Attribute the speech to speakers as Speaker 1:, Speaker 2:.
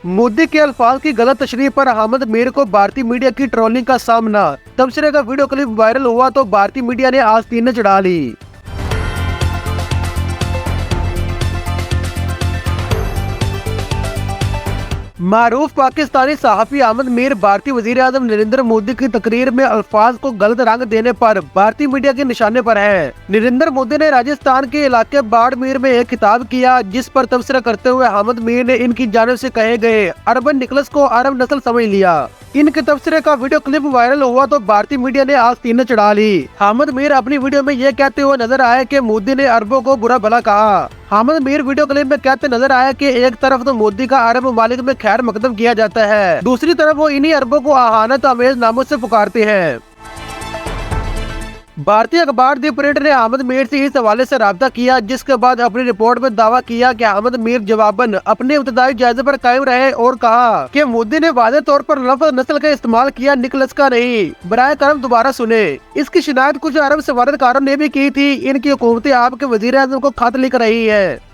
Speaker 1: मोदी के अल्फाज की गलत तशरीह पर अहमद मीर को भारतीय मीडिया की ट्रोलिंग का सामना। तबसरे का वीडियो क्लिप वायरल हुआ तो भारतीय मीडिया ने आस्तीन चढ़ा ली। मारूफ पाकिस्तानी सहाफी अहमद मीर भारतीय वजीर आजम नरेंद्र मोदी की तकरीर में अल्फाज को गलत रंग देने पर भारतीय मीडिया के निशाने पर है। नरेंद्र मोदी ने राजस्थान के इलाके बाड़मेर में एक खिताब किया, जिस पर तबसरा करते हुए अहमद मीर ने इनकी जानिब से कहे गए अरबन निकलस को अरब नस्ल समझ लिया। इनके तबसरे का वीडियो क्लिप वायरल हुआ तो भारतीय मीडिया ने आस्तीन चढ़ा ली। अहमद मीर अपनी वीडियो में ये कहते हुए नजर आए कि मोदी ने अरबों को बुरा भला कहा। अहमद मीर वीडियो क्लिप में कहते नजर आया कि एक तरफ तो मोदी का अरब ममालिक में खैर मकदम किया जाता है, दूसरी तरफ वो इन्हीं अरबों को आहानत अमेज नामों से पुकारते हैं। भारतीय अखबार दी प्रिंट ने अहमद मीर से इस हवाले से राब्ता किया, जिसके बाद अपनी रिपोर्ट में दावा किया कि अहमद मीर जवाबन अपने इब्तदाई जायजे पर कायम रहे और कहा कि मोदी ने वाज़ेह तौर पर लफ्ज़ नस्ल का इस्तेमाल किया, निकलस का नहीं। बराए करम दोबारा सुने। इसकी शिनायत कुछ अरब सफारतकारों ने भी की थी। इनकी हुकूमतें आपके वजीर आज़म को खत लिख रही है।